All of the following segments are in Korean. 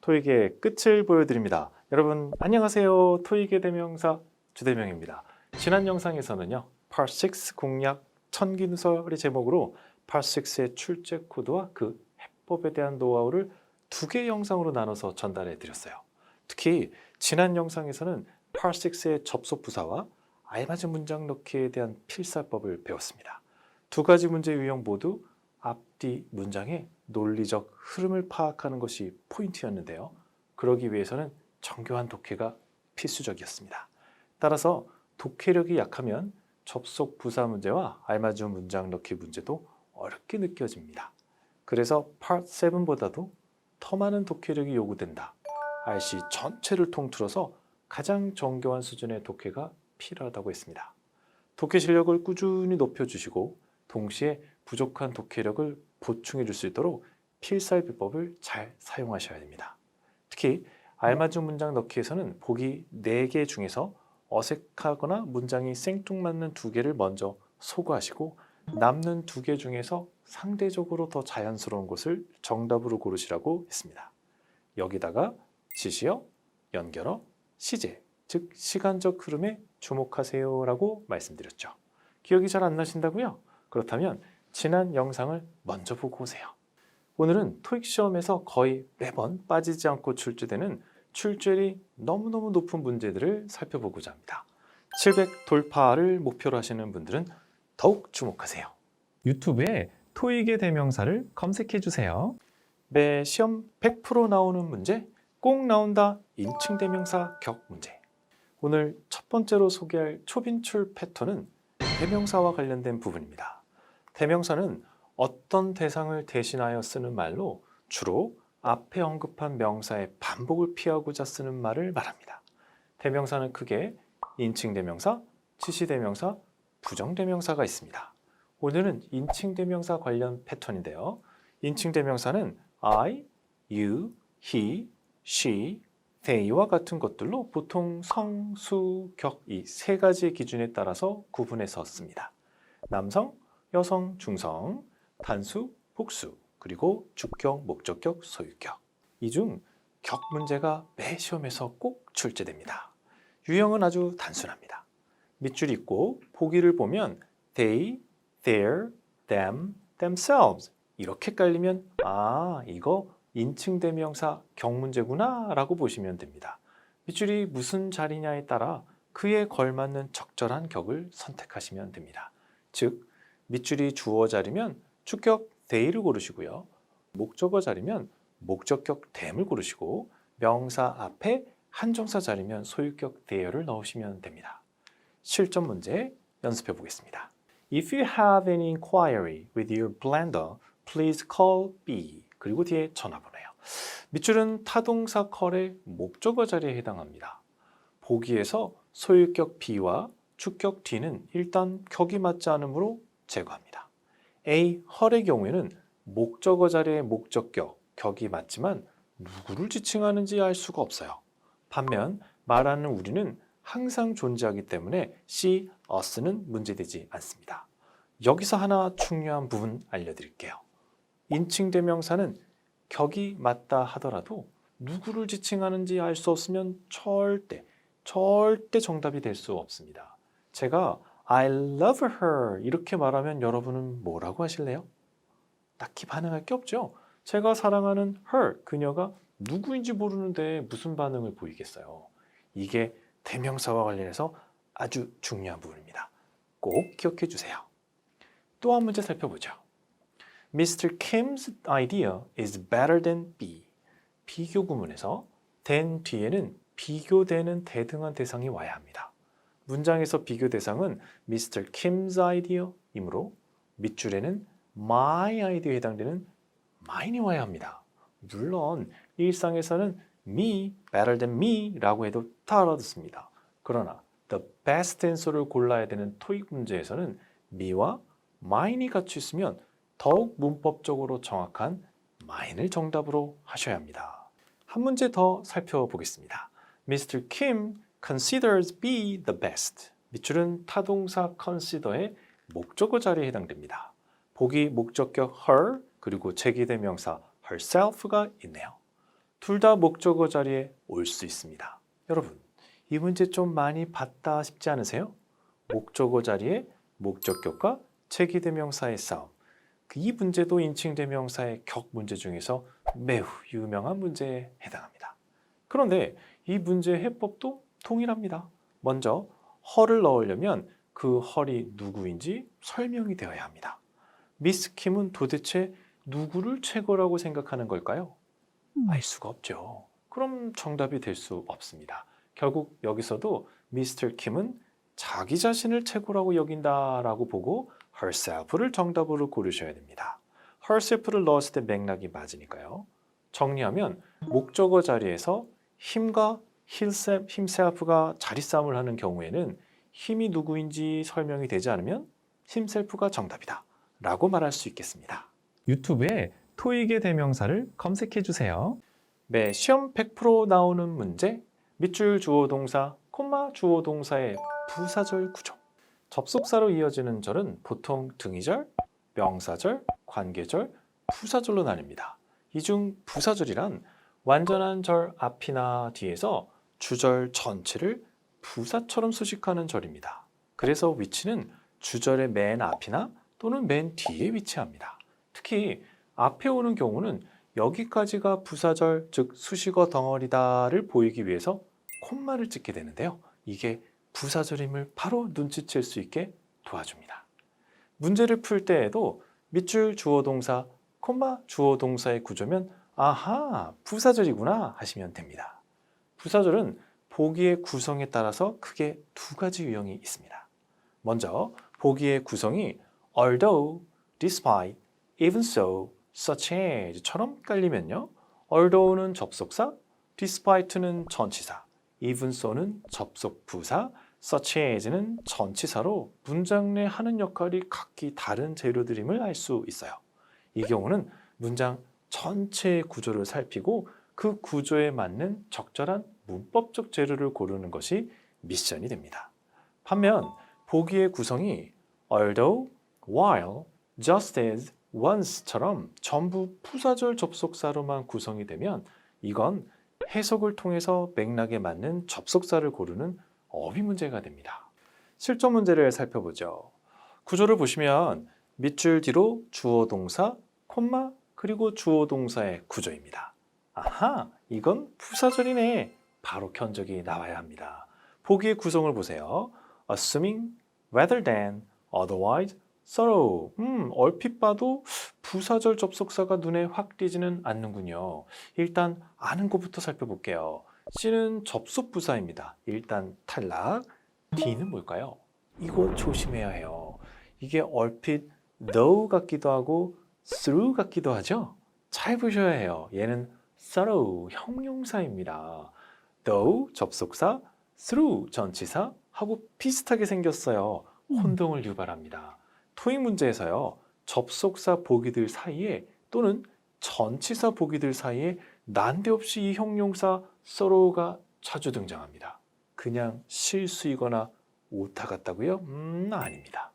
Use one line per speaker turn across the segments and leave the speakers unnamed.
토익의 끝을 보여드립니다. 여러분 안녕하세요. 토익의 대명사 주대명입니다. 지난 영상에서는요. Part 6 공략 천기누설의 제목으로 Part 6의 출제 코드와 그 해법에 대한 노하우를 두 개의 영상으로 나눠서 전달해 드렸어요. 특히 지난 영상에서는 Part 6의 접속 부사와 알맞은 문장 넣기에 대한 필사법을 배웠습니다. 두 가지 문제 유형 모두 앞뒤 문장의 논리적 흐름을 파악하는 것이 포인트였는데요. 그러기 위해서는 정교한 독해가 필수적이었습니다. 따라서 독해력이 약하면 접속 부사 문제와 알맞은 문장 넣기 문제도 어렵게 느껴집니다. 그래서 Part 7보다도 더 많은 독해력이 요구된다. RC 전체를 통틀어서 가장 정교한 수준의 독해가 필요하다고 했습니다. 독해 실력을 꾸준히 높여주시고 동시에 부족한 독해력을 보충해 줄 수 있도록 필살 비법을 잘 사용하셔야 됩니다. 특히 알맞은 문장 넣기에서는 보기 4개 중에서 어색하거나 문장이 생뚱맞는 2개를 먼저 소거하시고 남는 2개 중에서 상대적으로 더 자연스러운 것을 정답으로 고르시라고 했습니다. 여기다가 지시어, 연결어, 시제, 즉 시간적 흐름에 주목하세요 라고 말씀드렸죠. 기억이 잘 안 나신다고요? 그렇다면 지난 영상을 먼저 보고 오세요. 오늘은 토익 시험에서 거의 매번 빠지지 않고 출제되는 출제율이 너무너무 높은 문제들을 살펴보고자 합니다. 700 돌파를 목표로 하시는 분들은 더욱 주목하세요. 유튜브에 토익의 대명사를 검색해 주세요. 매 시험 100% 나오는 문제, 꼭 나온다 인칭 대명사 격 문제. 오늘 첫 번째로 소개할 초빈출 패턴은 대명사와 관련된 부분입니다. 대명사는 어떤 대상을 대신하여 쓰는 말로 주로 앞에 언급한 명사의 반복을 피하고자 쓰는 말을 말합니다. 대명사는 크게 인칭대명사, 지시대명사, 부정대명사가 있습니다. 오늘은 인칭대명사 관련 패턴인데요. 인칭대명사는 I, you, he, she, they와 같은 것들로 보통 성, 수, 격 이 3가지의 기준에 따라서 구분해서 씁니다. 남성, 여성, 중성, 단수, 복수, 그리고 주격, 목적격, 소유격. 이 중 격 문제가 매 시험에서 꼭 출제됩니다. 유형은 아주 단순합니다. 밑줄 잇고 보기를 보면 they, their, them, themselves 이렇게 깔리면 아, 이거 인칭대명사 격 문제구나 라고 보시면 됩니다. 밑줄이 무슨 자리냐에 따라 그에 걸맞는 적절한 격을 선택하시면 됩니다. 즉, 밑줄이 주어 자리면 주격 they를 고르시고요. 목적어 자리면 목적격 them을 고르시고 명사 앞에 한정사 자리면 소유격 they를 넣으시면 됩니다. 실전 문제 연습해 보겠습니다. If you have any inquiry with your blender, please call B. 그리고 뒤에 전화번호예요. 밑줄은 타동사 call의 목적어 자리에 해당합니다. 보기에서 소유격 B와 주격 D는 일단 격이 맞지 않으므로 제거합니다. A, 헐의 경우에는 목적어 자리의 목적격, 격이 맞지만 누구를 지칭하는지 알 수가 없어요. 반면 말하는 우리는 항상 존재하기 때문에 C, us는 문제되지 않습니다. 여기서 하나 중요한 부분 알려드릴게요. 인칭대명사는 격이 맞다 하더라도 누구를 지칭하는지 알 수 없으면 절대 정답이 될 수 없습니다. 제가 I love her 이렇게 말하면 여러분은 뭐라고 하실래요? 딱히 반응할 게 없죠. 제가 사랑하는 her, 그녀가 누구인지 모르는데 무슨 반응을 보이겠어요. 이게 대명사와 관련해서 아주 중요한 부분입니다. 꼭 기억해 주세요. 또 한 문제 살펴보죠. Mr. Kim's idea is better than B. 비교 구문에서 than 뒤에는 비교되는 대등한 대상이 와야 합니다. 문장에서 비교 대상은 Mr. Kim's idea이므로 밑줄에는 my idea에 해당되는 mine이 와야 합니다. 물론 일상에서는 me, better than me 라고 해도 다 알아듣습니다. 그러나 the best answer를 골라야 되는 토익 문제에서는 me와 mine이 같이 있으면 더욱 문법적으로 정확한 mine을 정답으로 하셔야 합니다. 한 문제 더 살펴보겠습니다. Mr. Kim considers B the best. 밑줄은 타동사 consider의 목적어 자리에 해당됩니다. 보기 목적격 her 그리고 제기대명사 herself가 있네요. 둘 다 목적어 자리에 올 수 있습니다. 여러분, 이 문제 좀 많이 봤다 싶지 않으세요? 목적어 자리에 목적격과 체기대명사의 싸움. 이 문제도 인칭대명사의 격 문제 중에서 매우 유명한 문제에 해당합니다. 그런데 이 문제의 해법도 동일합니다. 먼저 헐을 넣으려면 그 헐이 누구인지 설명이 되어야 합니다. 미스 킴은 도대체 누구를 최고라고 생각하는 걸까요? 알 수가 없죠. 그럼 정답이 될 수 없습니다. 결국 여기서도 미스터 킴은 자기 자신을 최고라고 여긴다라고 보고 herself를 정답으로 고르셔야 됩니다. herself를 넣었을 때 맥락이 맞으니까요. 정리하면 목적어 자리에서 힘과 himself가 자리싸움을 하는 경우에는 힘이 누구인지 설명이 되지 않으면 himself가 정답이다 라고 말할 수 있겠습니다. 유튜브에 토익의 대명사를 검색해 주세요. 매 시험 100% 나오는 문제, 밑줄 주어 동사, 콤마 주어 동사의 부사절 구조. 접속사로 이어지는 절은 보통 등위절, 명사절, 관계절, 부사절로 나뉩니다. 이 중 부사절이란 완전한 절 앞이나 뒤에서 주절 전체를 부사처럼 수식하는 절입니다. 그래서 위치는 주절의 맨 앞이나 또는 맨 뒤에 위치합니다. 특히 앞에 오는 경우는 여기까지가 부사절, 즉 수식어 덩어리다를 보이기 위해서 콤마를 찍게 되는데요. 이게 부사절임을 바로 눈치챌 수 있게 도와줍니다. 문제를 풀 때에도 밑줄 주어 동사, 콤마 주어 동사의 구조면 아하, 부사절이구나 하시면 됩니다. 부사절은 보기의 구성에 따라서 크게 두 가지 유형이 있습니다. 먼저 보기의 구성이 although, despite, even so, such as처럼 깔리면요. although는 접속사, despite는 전치사, even so는 접속 부사, such as는 전치사로 문장 내 하는 역할이 각기 다른 재료들임을 알 수 있어요. 이 경우는 문장 전체의 구조를 살피고 그 구조에 맞는 적절한 문법적 재료를 고르는 것이 미션이 됩니다. 반면 보기의 구성이 although, while, just as, once처럼 전부 부사절 접속사로만 구성이 되면 이건 해석을 통해서 맥락에 맞는 접속사를 고르는 어휘 문제가 됩니다. 실전 문제를 살펴보죠. 구조를 보시면 밑줄 뒤로 주어 동사, 콤마, 그리고 주어 동사의 구조입니다. 아하, 이건 부사절이네. 바로 견적이 나와야 합니다. 보기의 구성을 보세요. assuming, rather than, otherwise, so. 얼핏 봐도 부사절 접속사가 눈에 확 띄지는 않는군요. 일단 아는 것부터 살펴볼게요. C는 접속 부사입니다. 일단 탈락. D는 뭘까요? 이거 조심해야 해요. 이게 얼핏 though 같기도 하고 through 같기도 하죠? 잘 보셔야 해요. 얘는 thorough, 형용사입니다. though 접속사, through 전치사 하고 비슷하게 생겼어요. 혼동을 유발합니다. 토익 문제에서요. 접속사 보기들 사이에 또는 전치사 보기들 사이에 난데없이 이 형용사 thorough가 자주 등장합니다. 그냥 실수이거나 오타 같다고요? 아닙니다.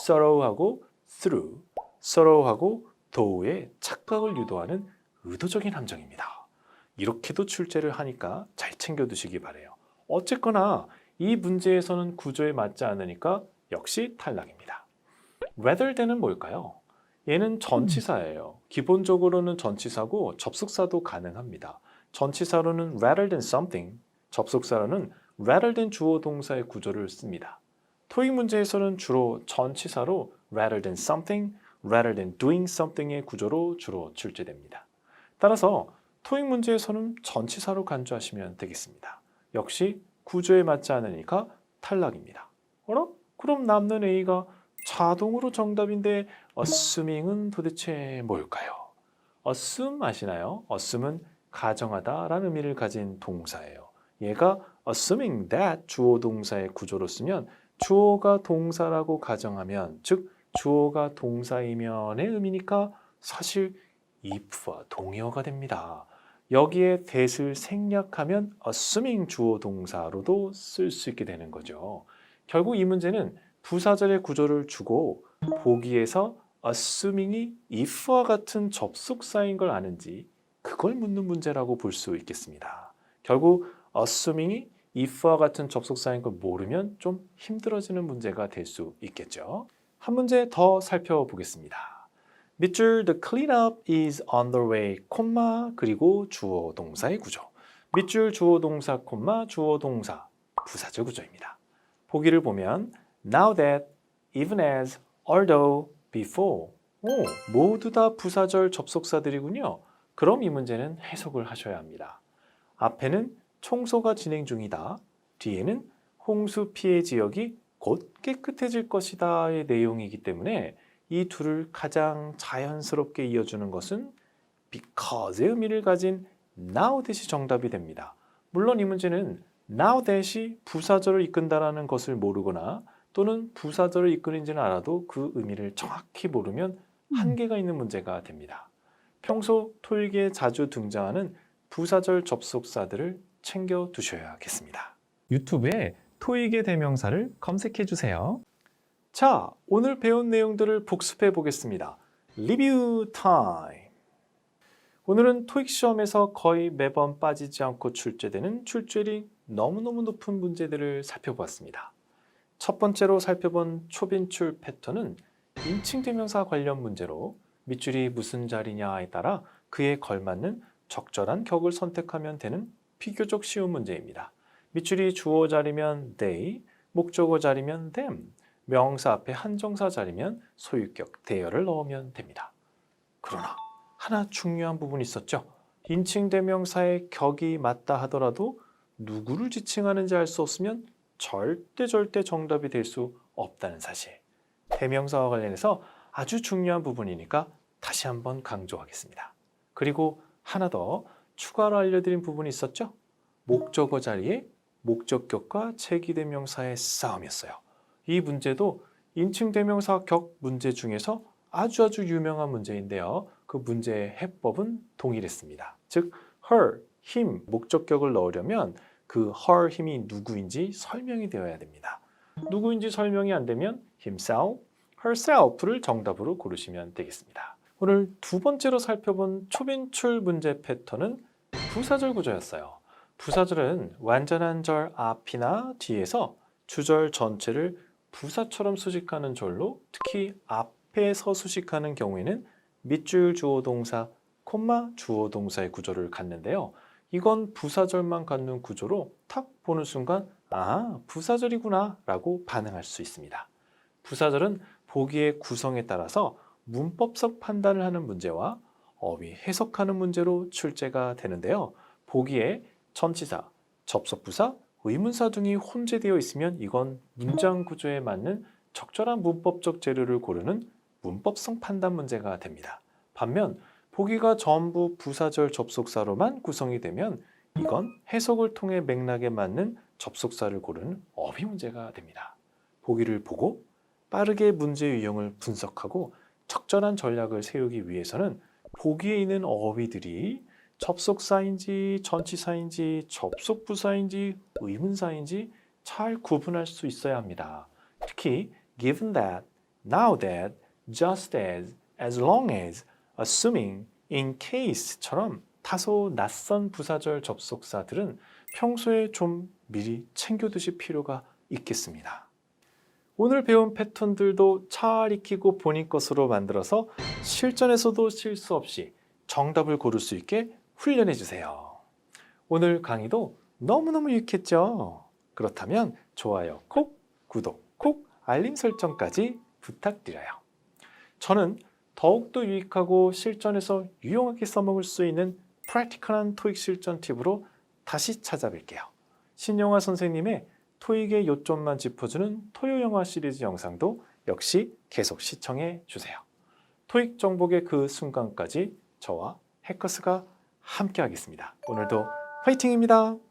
thorough하고 through, thorough하고 though의 착각을 유도하는 의도적인 함정입니다. 이렇게도 출제를 하니까 잘 챙겨두시기 바래요. 어쨌거나 이 문제에서는 구조에 맞지 않으니까 역시 탈락입니다. rather than은 뭘까요? 얘는 전치사예요. 기본적으로는 전치사고 접속사도 가능합니다. 전치사로는 rather than something, 접속사로는 rather than 주어 동사의 구조를 씁니다. 토익 문제에서는 주로 전치사로 rather than something, rather than doing something의 구조로 주로 출제됩니다. 따라서 토익 문제에서는 전치사로 간주하시면 되겠습니다. 역시 구조에 맞지 않으니까 탈락입니다. 어라? 그럼 남는 A가 자동으로 정답인데 assuming은 도대체 뭘까요? assume 아시나요? assume은 가정하다 라는 의미를 가진 동사예요. 얘가 assuming that 주어 동사의 구조로 쓰면 주어가 동사라고 가정하면 즉 주어가 동사이면의 의미니까 사실 if와 동의어가 됩니다. 여기에 that을 생략하면 assuming 주어 동사로도 쓸 수 있게 되는 거죠. 결국 이 문제는 부사절의 구조를 주고 보기에서 assuming이 if와 같은 접속사인 걸 아는지 그걸 묻는 문제라고 볼 수 있겠습니다. 결국 assuming이 if와 같은 접속사인 걸 모르면 좀 힘들어지는 문제가 될 수 있겠죠. 한 문제 더 살펴보겠습니다. 밑줄 the cleanup is underway, 콤마 그리고 주어 동사의 구조. 밑줄 주어 동사, 콤마 주어 동사 부사절 구조입니다. 보기를 보면 now that, even as, although, before 모두 다 부사절 접속사들이군요. 그럼 이 문제는 해석을 하셔야 합니다. 앞에는 청소가 진행 중이다. 뒤에는 홍수 피해 지역이 곧 깨끗해질 것이다의 내용이기 때문에 이 둘을 가장 자연스럽게 이어주는 것은 because의 의미를 가진 now that이 정답이 됩니다. 물론 이 문제는 now that이 부사절을 이끈다라는 것을 모르거나 또는 부사절을 이끄는지는 알아도 그 의미를 정확히 모르면 한계가 있는 문제가 됩니다. 평소 토익에 자주 등장하는 부사절 접속사들을 챙겨 두셔야겠습니다. 유튜브에 토익의 대명사를 검색해 주세요. 자, 오늘 배운 내용들을 복습해 보겠습니다. 리뷰 타임. 오늘은 토익 시험에서 거의 매번 빠지지 않고 출제되는 출제율이 너무너무 높은 문제들을 살펴보았습니다. 첫 번째로 살펴본 초빈출 패턴은 인칭 대명사 관련 문제로 밑줄이 무슨 자리냐에 따라 그에 걸맞는 적절한 격을 선택하면 되는 비교적 쉬운 문제입니다. 밑줄이 주어 자리면 they, 목적어 자리면 them, 명사 앞에 한정사 자리면 소유격 the를 넣으면 됩니다. 그러나 하나 중요한 부분이 있었죠. 인칭 대명사의 격이 맞다 하더라도 누구를 지칭하는지 알 수 없으면 절대 정답이 될 수 없다는 사실. 대명사와 관련해서 아주 중요한 부분이니까 다시 한번 강조하겠습니다. 그리고 하나 더 추가로 알려드린 부분이 있었죠. 목적어 자리에 목적격과 체기대명사의 싸움이었어요. 이 문제도 인칭 대명사 격 문제 중에서 아주 유명한 문제인데요. 그 문제의 해법은 동일했습니다. 즉 her, him, 목적격을 넣으려면 그 her, him이 누구인지 설명이 되어야 됩니다. 누구인지 설명이 안 되면 himself, herself를 정답으로 고르시면 되겠습니다. 오늘 두 번째로 살펴본 초빈출 문제 패턴은 부사절 구조였어요. 부사절은 완전한 절 앞이나 뒤에서 주절 전체를 부사처럼 수식하는 절로 특히 앞에서 수식하는 경우에는 밑줄 주어 동사, 콤마 주어 동사의 구조를 갖는데요. 이건 부사절만 갖는 구조로 탁 보는 순간 아, 부사절이구나 라고 반응할 수 있습니다. 부사절은 보기의 구성에 따라서 문법적 판단을 하는 문제와 어휘 해석하는 문제로 출제가 되는데요. 보기에 전치사, 접속부사, 의문사 등이 혼재되어 있으면 이건 문장 구조에 맞는 적절한 문법적 재료를 고르는 문법성 판단 문제가 됩니다. 반면 보기가 전부 부사절 접속사로만 구성이 되면 이건 해석을 통해 맥락에 맞는 접속사를 고르는 어휘 문제가 됩니다. 보기를 보고 빠르게 문제 유형을 분석하고 적절한 전략을 세우기 위해서는 보기에 있는 어휘들이 접속사인지 전치사인지 접속부사인지 의문사인지 잘 구분할 수 있어야 합니다. 특히 given that, now that, just as long as, assuming, in case처럼 다소 낯선 부사절 접속사들은 평소에 좀 미리 챙겨두실 필요가 있겠습니다. 오늘 배운 패턴들도 잘 익히고 본인 것으로 만들어서 실전에서도 실수 없이 정답을 고를 수 있게 훈련해 주세요. 오늘 강의도 너무너무 유익했죠? 그렇다면 좋아요 콕, 구독 콕, 알림 설정까지 부탁드려요. 저는 더욱더 유익하고 실전에서 유용하게 써먹을 수 있는 프랙티컬한 토익 실전 팁으로 다시 찾아뵐게요. 신영화 선생님의 토익의 요점만 짚어주는 토요영화 시리즈 영상도 역시 계속 시청해 주세요. 토익 정복의 그 순간까지 저와 해커스가 함께 하겠습니다. 오늘도 화이팅입니다.